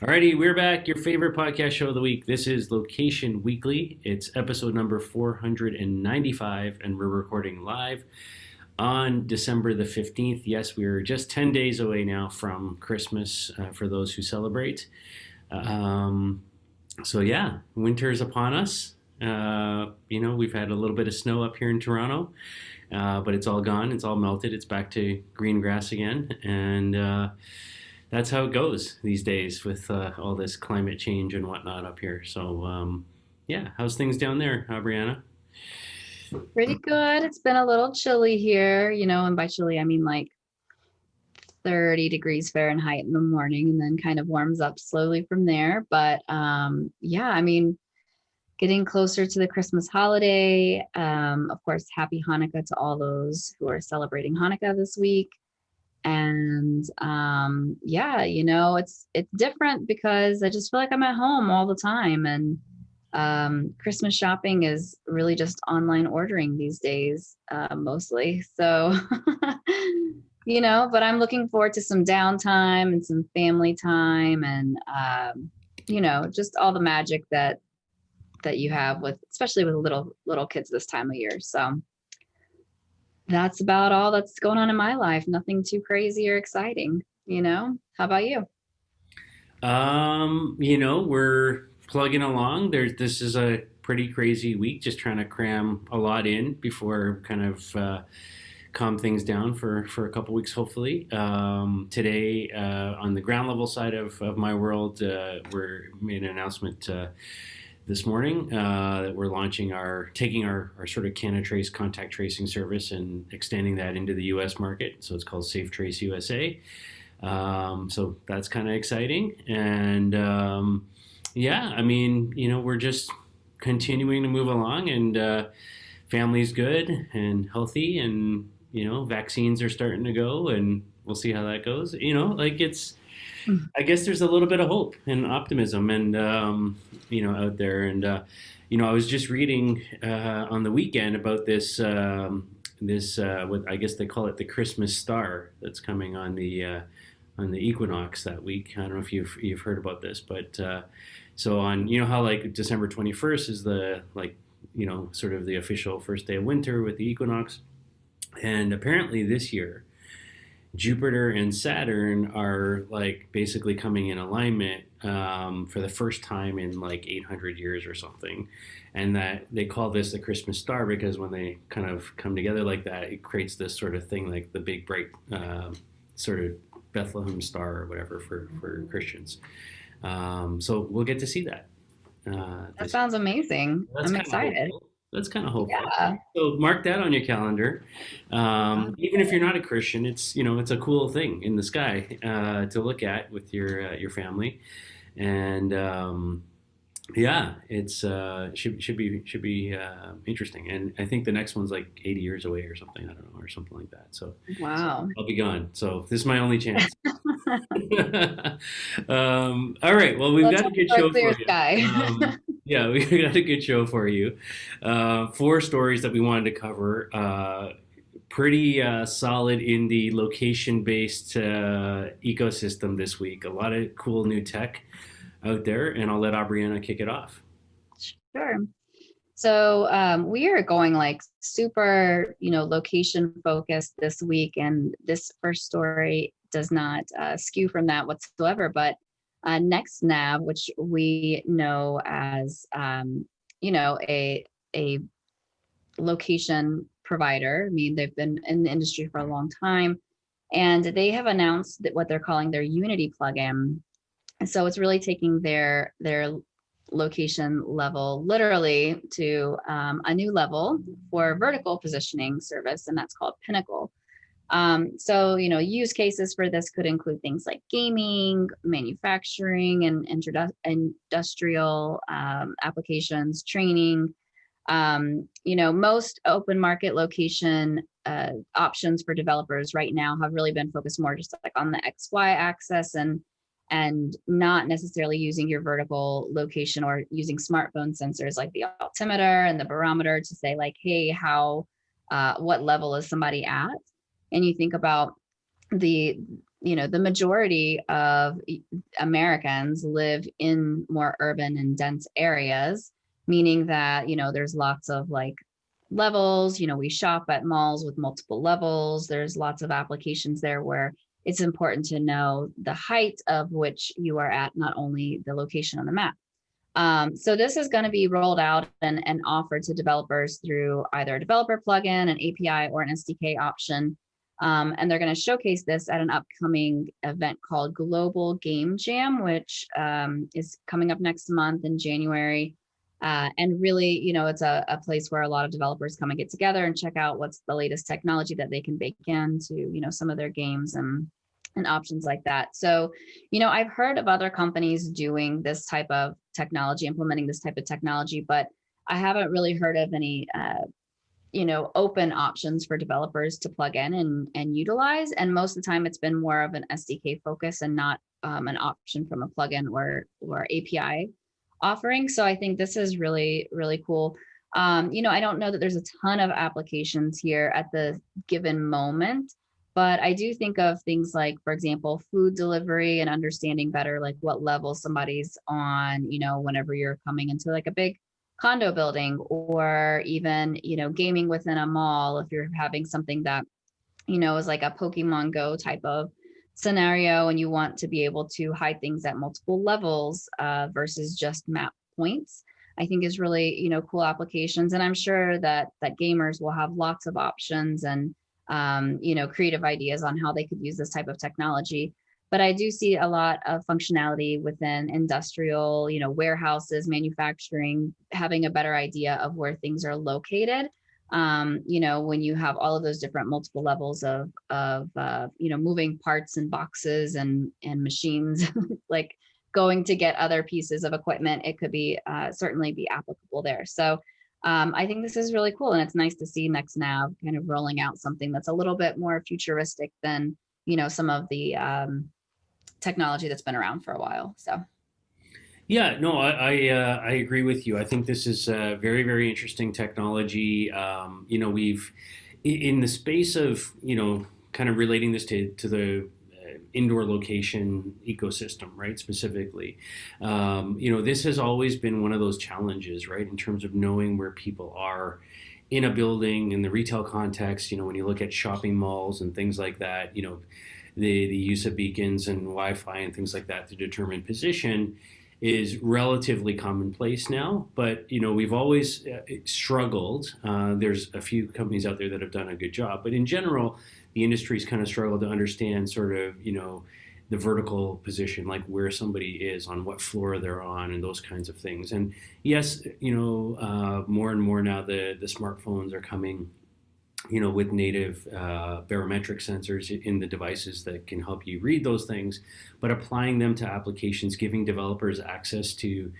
Alrighty, we're back. Your favorite podcast show of the week. This is Location Weekly. It's episode number 495, and we're recording live on December the 15th. Yes, we're just 10 days away now from Christmas for those who celebrate. Um, so, winter is upon us. We've had a little bit of snow up here in Toronto, but it's all gone. It's all melted. It's back to green grass again. And that's how it goes these days with all this climate change and whatnot up here. So, how's things down there, Brianna? Pretty good. It's been a little chilly here, and by chilly, I mean like 30 degrees Fahrenheit in the morning and then kind of warms up slowly from there. But yeah, I mean, getting closer to the Christmas holiday. Of course, happy Hanukkah to all those who are celebrating Hanukkah this week. And yeah, it's different because I just feel like I'm at home all the time, and Christmas shopping is really just online ordering these days, mostly. So but I'm looking forward to some downtime and some family time, and just all the magic that you have with, especially with little kids this time of year. So that's about all that's going on in my life. Nothing too crazy or exciting. How about you? We're plugging along. This is a pretty crazy week, just trying to cram a lot in before kind of calm things down for a couple weeks, hopefully. Today, on the ground level side of my world, we're made an announcement this morning that we're taking our sort of CanaTrace contact tracing service and extending that into the U.S. market. So it's called Safe Trace USA. So that's kind of exciting. And yeah, I mean, we're just continuing to move along, and family's good and healthy, and vaccines are starting to go, and we'll see how that goes. Like I guess there's a little bit of hope and optimism, and out there. And I was just reading on the weekend about this what I guess they call it the Christmas star that's coming on the equinox that week. I don't know if you've heard about this, but so on, how like December 21st is the sort of the official first day of winter with the equinox, and apparently this year Jupiter and Saturn are like basically coming in alignment for the first time in like 800 years or something. And that they call this the Christmas star because when they kind of come together like that, it creates this sort of thing like the big bright sort of Bethlehem star or whatever for Christians. So we'll get to see that. That This sounds amazing. that's I'm kind of excited. hopeful. That's kind of hopeful. Yeah. So mark that on your calendar. Even if you're not a Christian, it's a cool thing in the sky to look at with your family, and yeah, it's should be interesting. And I think the next one's like 80 years away or something. I don't know, or something like that. So Wow. I'll be gone. So this is my only chance. All right. Well, we've Let's got a hope good for a show clear for you. sky. Yeah, we got a good show for you. Four stories that we wanted to cover. Pretty solid in the location-based ecosystem this week. A lot of cool new tech out there, and I'll let Aubriana kick it off. Sure. So we are going like super, location focused this week, and this first story does not skew from that whatsoever. But NextNav, which we know as, a location provider. I mean, they've been in the industry for a long time, and they have announced that what they're calling their Unity plugin. And so it's really taking their location level literally to a new level for vertical positioning service, and that's called Pinnacle. So, use cases for this could include things like gaming, manufacturing, and industrial applications, training. Most open market location options for developers right now have really been focused more just like on the XY axis, and not necessarily using your vertical location or using smartphone sensors like the altimeter and the barometer to say like, hey, what level is somebody at? And you think about the the majority of Americans live in more urban and dense areas, meaning that, there's lots of like levels. We shop at malls with multiple levels. There's lots of applications there where it's important to know the height of which you are at, not only the location on the map. So this is going to be rolled out and offered to developers through either a developer plugin, an API, or an SDK option. And they're going to showcase this at an upcoming event called Global Game Jam, which is coming up next month in January. And really, it's a place where a lot of developers come and get together and check out what's the latest technology that they can bake into, some of their games and options like that. So, I've heard of other companies doing this type of technology, implementing this type of technology, but I haven't really heard of any, open options for developers to plug in and utilize. And most of the time it's been more of an SDK focus and not an option from a plugin or API offering. So I think this is really, really cool. I don't know that there's a ton of applications here at the given moment, but I do think of things like, for example, food delivery and understanding better like what level somebody's on, whenever you're coming into like a big condo building, or even, gaming within a mall, if you're having something that, is like a Pokemon Go type of scenario and you want to be able to hide things at multiple levels versus just map points. I think is really, cool applications. And I'm sure that gamers will have lots of options and, creative ideas on how they could use this type of technology. But I do see a lot of functionality within industrial, warehouses, manufacturing, having a better idea of where things are located. When you have all of those different multiple levels of moving parts and boxes and machines, like going to get other pieces of equipment, it could be certainly be applicable there. So I think this is really cool, and it's nice to see NextNav kind of rolling out something that's a little bit more futuristic than some of the technology that's been around for a while. So Yeah, no, I agree with you. I think this is very, very interesting technology. We've in the space of kind of relating this to the indoor location ecosystem, right? Specifically, this has always been one of those challenges, right? In terms of knowing where people are in a building, in the retail context. When you look at shopping malls and things like that, the use of beacons and Wi-Fi and things like that to determine position is relatively commonplace now. But we've always struggled. There's a few companies out there that have done a good job, but in general, the industry's kind of struggled to understand sort of the vertical position, like where somebody is on what floor they're on, and those kinds of things. And yes, more and more now the smartphones are coming with native barometric sensors in the devices that can help you read those things, but applying them to applications, giving developers access to,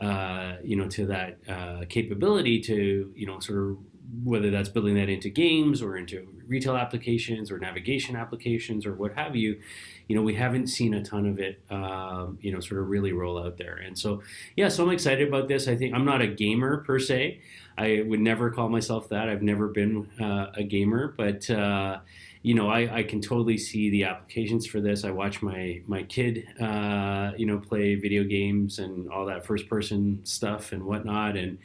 to that capability to, sort of whether that's building that into games or into retail applications or navigation applications or what have you, we haven't seen a ton of it, sort of really roll out there. And so, yeah, so I'm excited about this. I think I'm not a gamer per se. I would never call myself that. I've never been a gamer, but I can totally see the applications for this. I watch my kid, play video games and all that first person stuff and whatnot, and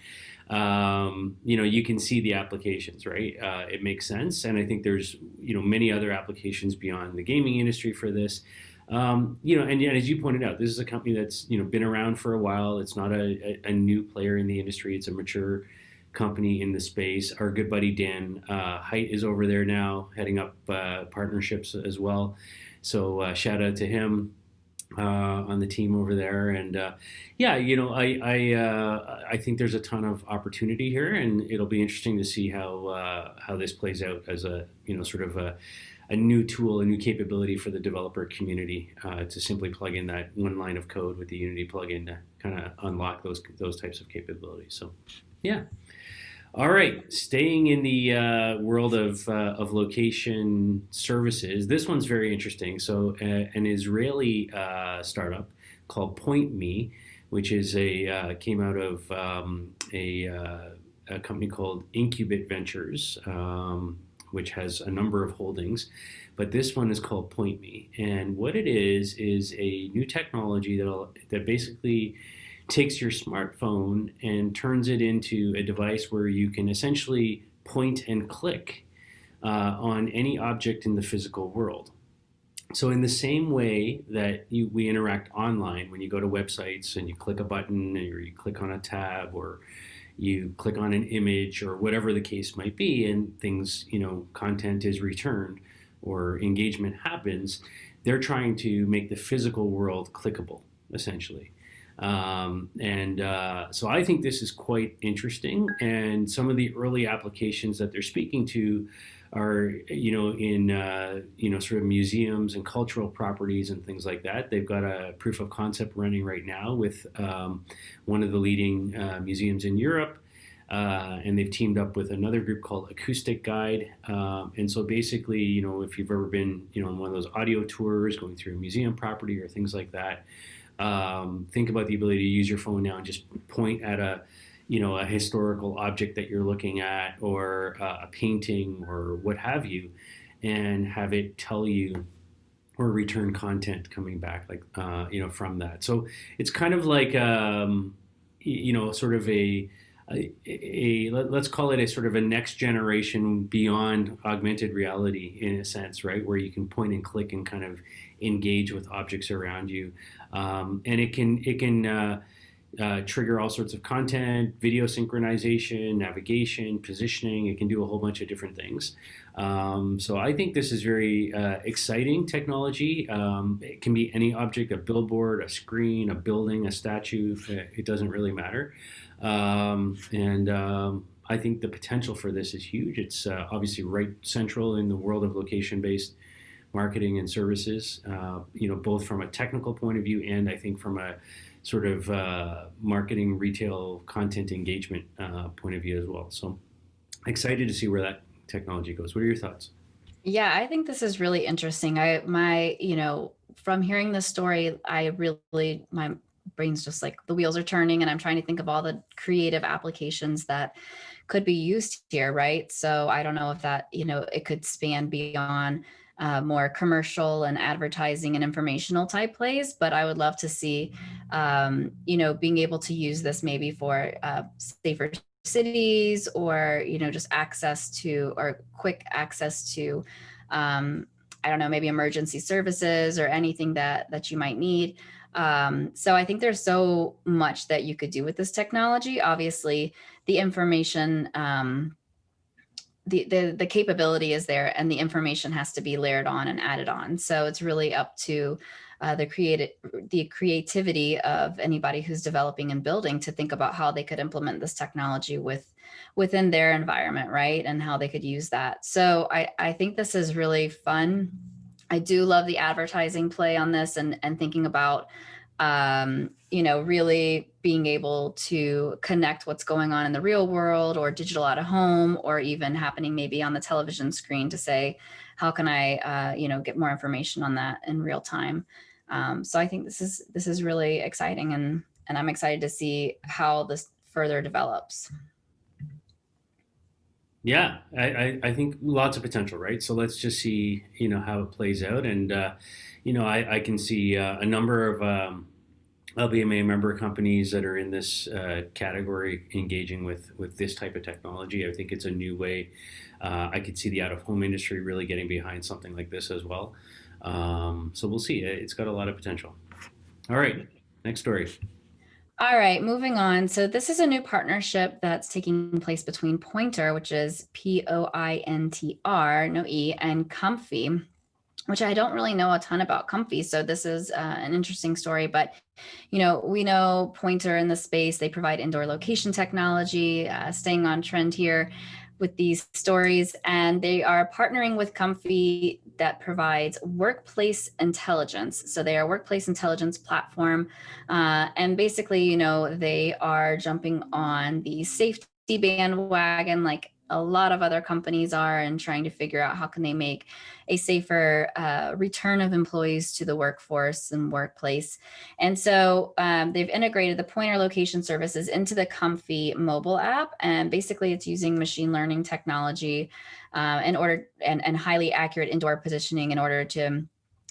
you can see the applications, right? It makes sense, and I think there's many other applications beyond the gaming industry for this. And yet, as you pointed out, this is a company that's been around for a while. It's not a new player in the industry. It's a mature company in the space. Our good buddy Dan Height is over there now, heading up partnerships as well. So shout out to him on the team over there. And I think there's a ton of opportunity here, and it'll be interesting to see how this plays out as a sort of a new tool, a new capability for the developer community to simply plug in that one line of code with the Unity plugin to kind of unlock those types of capabilities. So, yeah. All right, staying in the world of location services, this one's very interesting. So, an Israeli startup called PointMe, which is came out of a company called Incubate Ventures, which has a number of holdings, but this one is called PointMe. And what it is a new technology that basically takes your smartphone and turns it into a device where you can essentially point and click on any object in the physical world. So in the same way that we interact online, when you go to websites and you click a button, or you click on a tab, or you click on an image, or whatever the case might be, and things, content is returned or engagement happens, they're trying to make the physical world clickable, essentially. So I think this is quite interesting, and some of the early applications that they're speaking to are, in sort of museums and cultural properties and things like that. They've got a proof of concept running right now with one of the leading museums in Europe. And they've teamed up with another group called Acoustic Guide. And so basically, if you've ever been, on one of those audio tours, going through a museum property or things like that, think about the ability to use your phone now and just point at a historical object that you're looking at, or a painting or what have you, and have it tell you or return content coming back, like, from that. So it's kind of like, sort of let's call it a sort of a next generation beyond augmented reality, in a sense, right? Where you can point and click and kind of engage with objects around you. And it can trigger all sorts of content, video synchronization, navigation, positioning. It can do a whole bunch of different things. So I think this is very exciting technology. It can be any object: a billboard, a screen, a building, a statue. It doesn't really matter. I think the potential for this is huge. It's obviously right central in the world of location-based marketing and services, both from a technical point of view and I think from a sort of marketing, retail, content engagement point of view as well. So excited to see where that technology goes. What are your thoughts? Yeah, I think this is really interesting. From hearing this story, my brain's just like the wheels are turning, and I'm trying to think of all the creative applications that could be used here, right? So I don't know if that, it could span beyond more commercial and advertising and informational type plays, but I would love to see, being able to use this maybe for safer cities, or, just access to, or quick access to, I don't know, maybe emergency services or anything that you might need. So I think there's so much that you could do with this technology. Obviously, the information, the capability is there, and the information has to be layered on and added on. So it's really up to the creativity of anybody who's developing and building to think about how they could implement this technology within their environment, right? And how they could use that. So I think this is really fun. I do love the advertising play on this, and thinking about, really being able to connect what's going on in the real world or digital out of home, or even happening maybe on the television screen, to say, how can I, get more information on that in real time? So I think this is really exciting, and I'm excited to see how this further develops. Yeah, I think lots of potential, right? So let's just see, how it plays out. And, I can see a number of LBMA member companies that are in this category engaging with this type of technology. I think it's a new way. I could see the out-of-home industry really getting behind something like this as well. So we'll see. It's got a lot of potential. All right, next story. All right, moving on. So this is a new partnership that's taking place between Pointr, which is Pointr, no E, and Comfy, which I don't really know a ton about Comfy. So this is an interesting story, but we know Pointr in the space. They provide indoor location technology, staying on trend here with these stories, and they are partnering with Comfy that provides workplace intelligence. So they are a workplace intelligence platform, and basically, they are jumping on the safety bandwagon, like a lot of other companies are, and trying to figure out how can they make a safer return of employees to the workforce and workplace. And so they've integrated the Pointr location services into the Comfy mobile app, and basically it's using machine learning technology in order and highly accurate indoor positioning in order to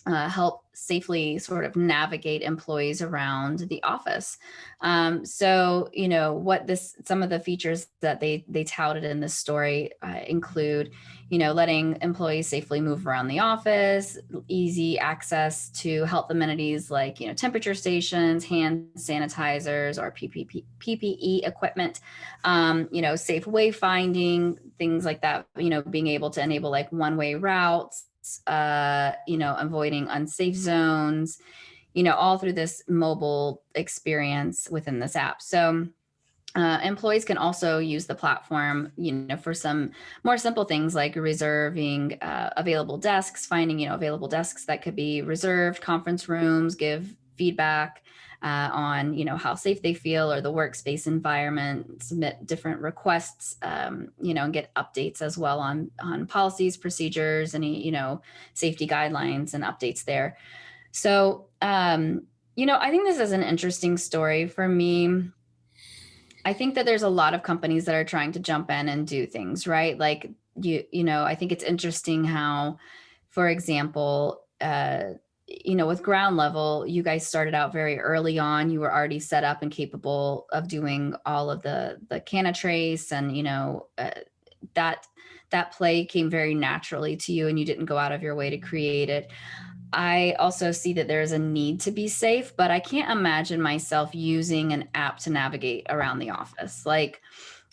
help safely sort of navigate employees around the office. So, you know, some of the features that they touted in this story include, you know, letting employees safely move around the office, easy access to health amenities like, you know, temperature stations, hand sanitizers, or PPE equipment, you know, safe wayfinding, things like that, you know, being able to enable like one-way routes, you know, avoiding unsafe zones, you know, all through this mobile experience within this app. So employees can also use the platform, you know, for some more simple things like reserving available desks, finding, you know, available desks that could be reserved, conference rooms, give feedback on, you know, how safe they feel or the workspace environment, submit different requests, you know, and get updates as well on policies, procedures, any, you know, safety guidelines and updates there. So, you know, I think this is an interesting story for me. I think that there's a lot of companies that are trying to jump in and do things, right? Like you know, I think it's interesting how, for example, you know, with ground level, you guys started out very early on. You were already set up and capable of doing all of the canatrace, and you know, that play came very naturally to you, and you didn't go out of your way to create it. I also see that there's a need to be safe, but I can't imagine myself using an app to navigate around the office. Like,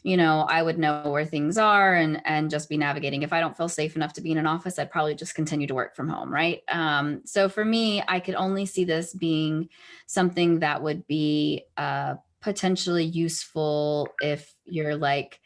you know, I would know where things are and just be navigating. If I don't feel safe enough to be in an office, I'd probably just continue to work from home, right? So for me, I could only see this being something that would be potentially useful if you're like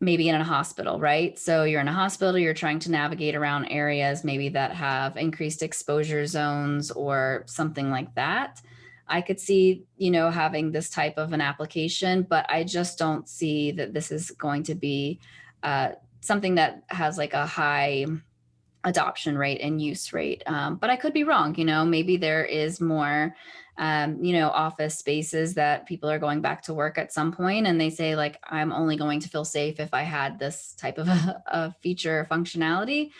maybe in a hospital, right? So you're in a hospital, you're trying to navigate around areas maybe that have increased exposure zones or something like that. I could see, you know, having this type of an application, but I just don't see that this is going to be something that has like a high adoption rate and use rate. But I could be wrong, you know, maybe there is more, you know, office spaces that people are going back to work at some point and they say like, I'm only going to feel safe if I had this type of a feature or functionality.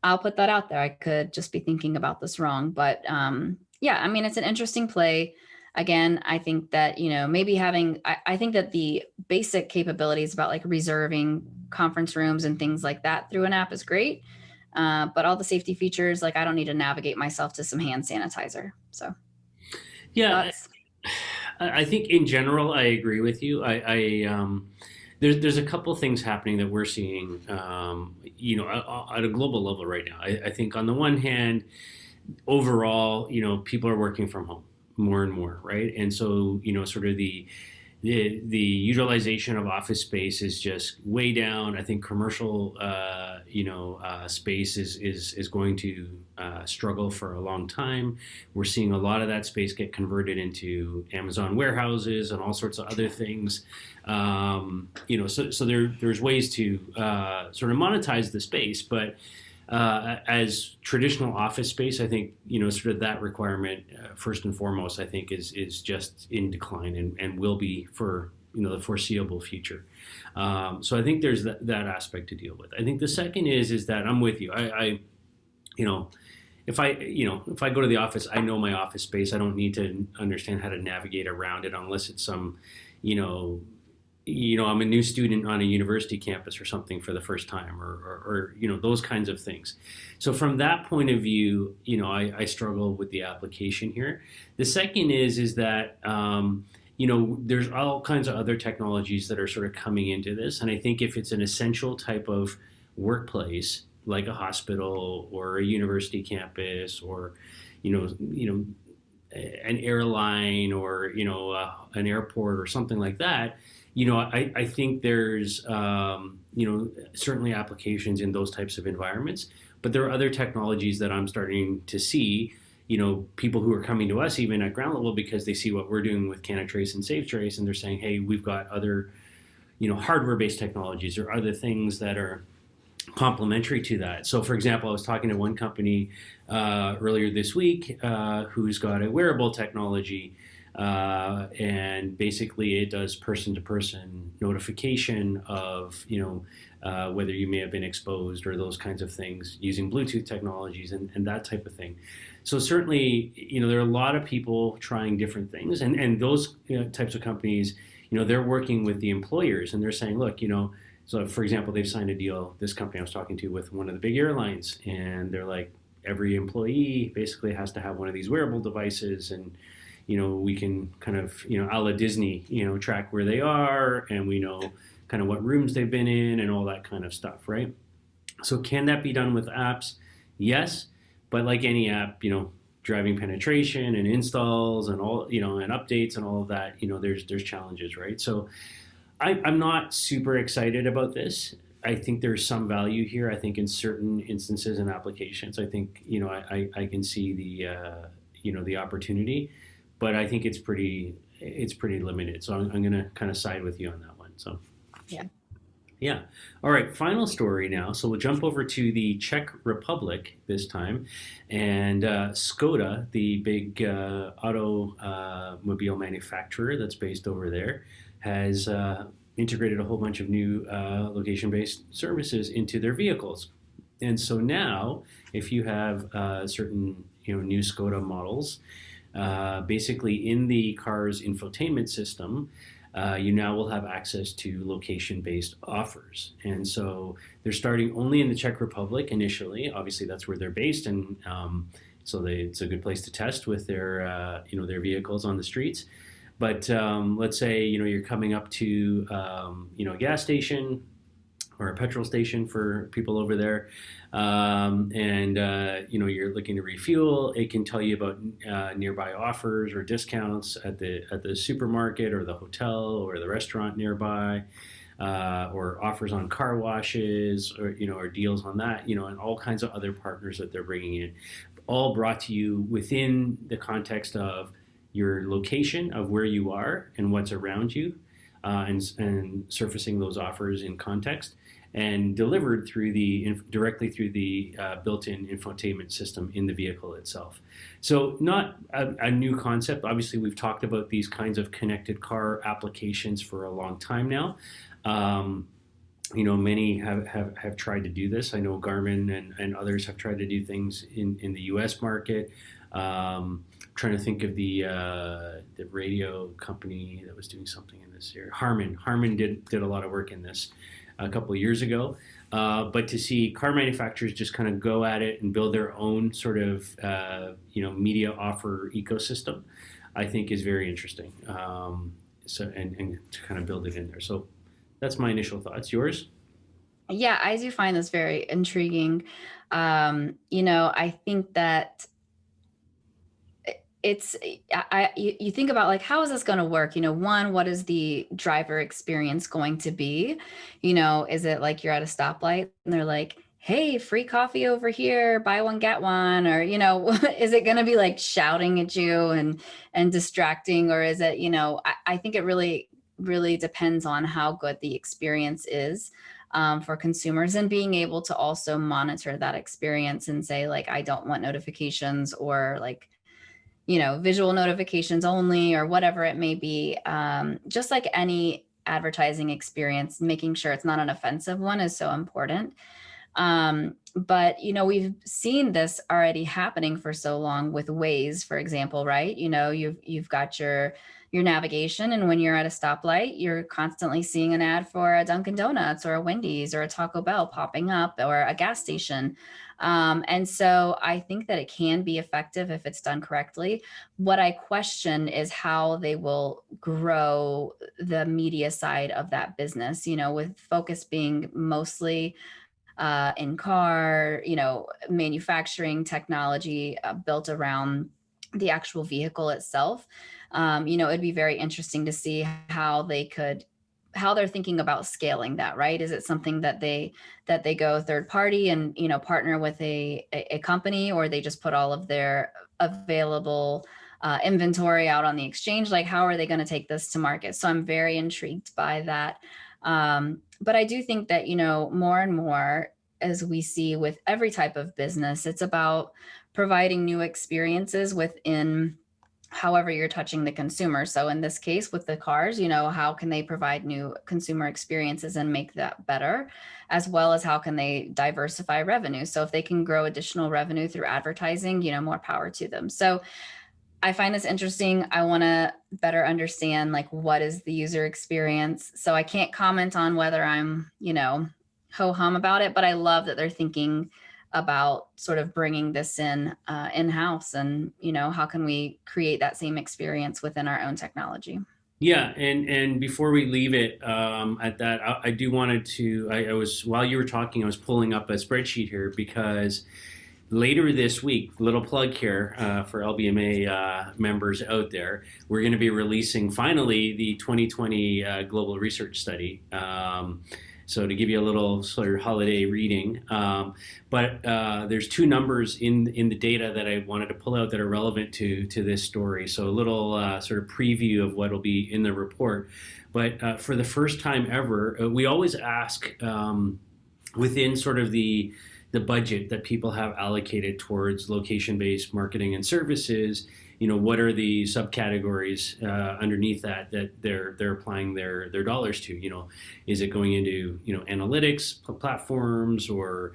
I'll put that out there. I could just be thinking about this wrong, but yeah, I mean, it's an interesting play. Again, I think that, you know, maybe having, I think that the basic capabilities about like reserving conference rooms and things like that through an app is great. But all the safety features, like I don't need to navigate myself to some hand sanitizer. So Yeah, thoughts? I think in general, I agree with you. There's a couple things happening that we're seeing, you know, at a global level right now. I think on the one hand, overall, you know, people are working from home more and more, right? And so, you know, sort of the utilization of office space is just way down. I think commercial, space is going to struggle for a long time. We're seeing a lot of that space get converted into Amazon warehouses and all sorts of other things. So there's ways to sort of monetize the space, but as traditional office space, I think, you know, sort of that requirement, first and foremost, I think is just in decline and will be for, you know, the foreseeable future. So I think there's that aspect to deal with. I think the second is that I'm with you. You know, if I go to the office, I know my office space. I don't need to understand how to navigate around it unless it's some, I'm a new student on a university campus or something for the first time, or you know, those kinds of things. So from that point of view, you know, I struggle with the application here. The second is that there's all kinds of other technologies that are sort of coming into this, and I think if it's an essential type of workplace like a hospital or a university campus or an airline or an airport or something like that, I think there's certainly applications in those types of environments, but there are other technologies that I'm starting to see, people who are coming to us even at ground level because they see what we're doing with Canatrace and SafeTrace, and they're saying, hey, we've got other hardware-based technologies or other things that are complementary to that. So, for example, I was talking to one company earlier this week who's got a wearable technology, and basically it does person-to-person notification of whether you may have been exposed or those kinds of things using Bluetooth technologies and that type of thing. So certainly, there are a lot of people trying different things, and those types of companies, they're working with the employers and they're saying, look, so for example, they've signed a deal, this company I was talking to, with one of the big airlines, and they're like, every employee basically has to have one of these wearable devices, and we can kind of, a la Disney, track where they are, and we know kind of what rooms they've been in and all that kind of stuff, right? So can that be done with apps? Yes, but like any app, driving penetration and installs and all, and updates and all of that, there's challenges, right? So I'm not super excited about this. I think there's some value here. I think in certain instances and applications, I think I can see the opportunity, but I think it's pretty limited. So I'm going to kind of side with you on that one. So Yeah. yeah. All right. Final story now. So we'll jump over to the Czech Republic this time, and SKODA, the big automobile manufacturer that's based over there, has integrated a whole bunch of new location-based services into their vehicles. And so now, if you have certain new SKODA models, basically in the car's infotainment system, you now will have access to location-based offers. And so they're starting only in the Czech Republic initially. Obviously, that's where they're based, and so it's a good place to test with their their vehicles on the streets. But let's say you're coming up to a gas station or a petrol station for people over there, and you're looking to refuel. It can tell you about nearby offers or discounts at the supermarket or the hotel or the restaurant nearby, or offers on car washes, or deals on that, and all kinds of other partners that they're bringing in, all brought to you within the context of your location of where you are and what's around you, and surfacing those offers in context, and delivered directly through the built-in infotainment system in the vehicle itself. So not a new concept. Obviously, we've talked about these kinds of connected car applications for a long time now. Many have tried to do this. I know Garmin and others have tried to do things in the U.S. market. Trying to think of the radio company that was doing something in this area. Harman did a lot of work in this a couple of years ago. But to see car manufacturers just kind of go at it and build their own sort of media offer ecosystem, I think is very interesting. And to kind of build it in there. So that's my initial thoughts. Yours? Yeah, I do find this very intriguing. I think that you think about, like, how is this going to work? One, what is the driver experience going to be? Is it like you're at a stoplight and they're like, hey, free coffee over here, buy one, get one? Or, is it going to be like shouting at you and distracting? Or is it, I think it really, really depends on how good the experience is for consumers, and being able to also monitor that experience and say, like, I don't want notifications, or like, visual notifications only, or whatever it may be. Just like any advertising experience, making sure it's not an offensive one is so important. But we've seen this already happening for so long with Waze, for example, right? You've got your navigation, and when you're at a stoplight, you're constantly seeing an ad for a Dunkin' Donuts or a Wendy's or a Taco Bell popping up, or a gas station. And so I think that it can be effective if it's done correctly. What I question is how they will grow the media side of that business, with focus being mostly in car, manufacturing technology built around the actual vehicle itself. It'd be very interesting to see how they're thinking about scaling that, right? Is it something that they go third party and, partner with a company, or they just put all of their available inventory out on the exchange? Like, how are they going to take this to market? So I'm very intrigued by that. But I do think that, more and more, as we see with every type of business, it's about providing new experiences within however you're touching the consumer. So in this case with the cars, how can they provide new consumer experiences and make that better, as well as how can they diversify revenue? So if they can grow additional revenue through advertising, more power to them. So I find this interesting. I want to better understand like what is the user experience. So I can't comment on whether I'm, ho hum about it, but I love that they're thinking about sort of bringing this in house, and how can we create that same experience within our own technology. Yeah, and before we leave it at that, I do wanted to. I was while you were talking, I was pulling up a spreadsheet here because later this week, little plug here for LBMA members out there, we're going to be releasing finally the 2020 Global Research Study. So to give you a little sort of holiday reading, but there's two numbers in the data that I wanted to pull out that are relevant to this story. So a little sort of preview of what will be in the report. But for the first time ever, we always ask within sort of the budget that people have allocated towards location-based marketing and services, what are the subcategories underneath that they're applying their dollars to? Is it going into analytics platforms, or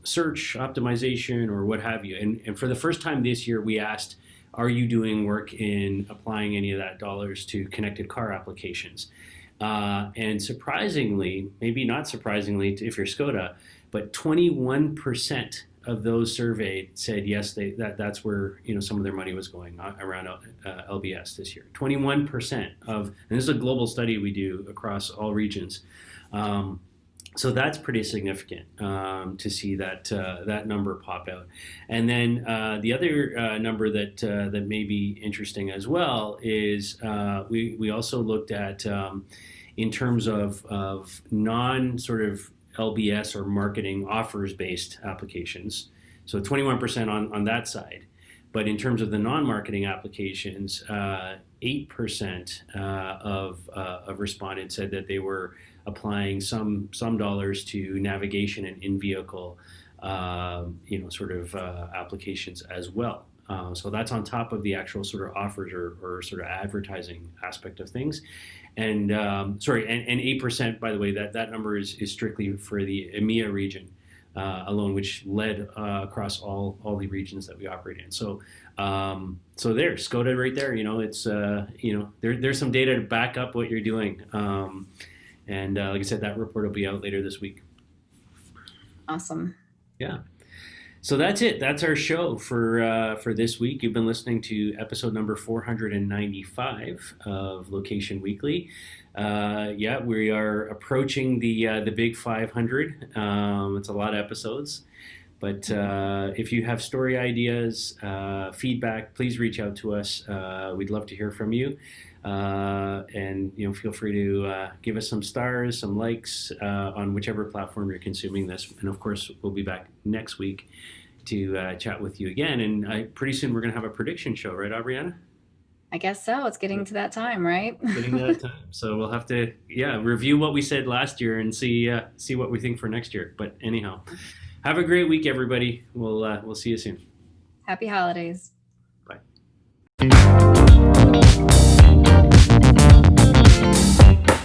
search optimization, or what have you? And for the first time this year, we asked, are you doing work in applying any of that dollars to connected car applications? And surprisingly, maybe not surprisingly if you're SKODA, but 21% of those surveyed said yes, that's where some of their money was going around LBS this year. 21% and this is a global study we do across all regions. So that's pretty significant to see that number pop out. And then the other number that may be interesting as well is we also looked at in terms of non sort of LBS or marketing offers based applications. So 21% on that side. But in terms of the non-marketing applications, 8% of respondents said that they were applying some dollars to navigation and in-vehicle applications as well. So that's on top of the actual sort of offers or sort of advertising aspect of things. And 8%, by the way, that number is strictly for the EMEA region alone, which led across all the regions that we operate in. So there's SKODA right there. It's there's some data to back up what you're doing. And like I said, that report will be out later this week. Awesome. Yeah. So that's it. That's our show for this week. You've been listening to episode number 495 of Location Weekly. We are approaching the big 500. It's a lot of episodes. But if you have story ideas, feedback, please reach out to us. We'd love to hear from you. And feel free to give us some stars, some likes on whichever platform you're consuming this. And of course, we'll be back next week to chat with you again. And pretty soon we're going to have a prediction show, right, Aubriana? I guess so. It's getting to that time, right? Getting to that time. So we'll have to, review what we said last year and see what we think for next year. But anyhow, have a great week, everybody. We'll see you soon. Happy holidays.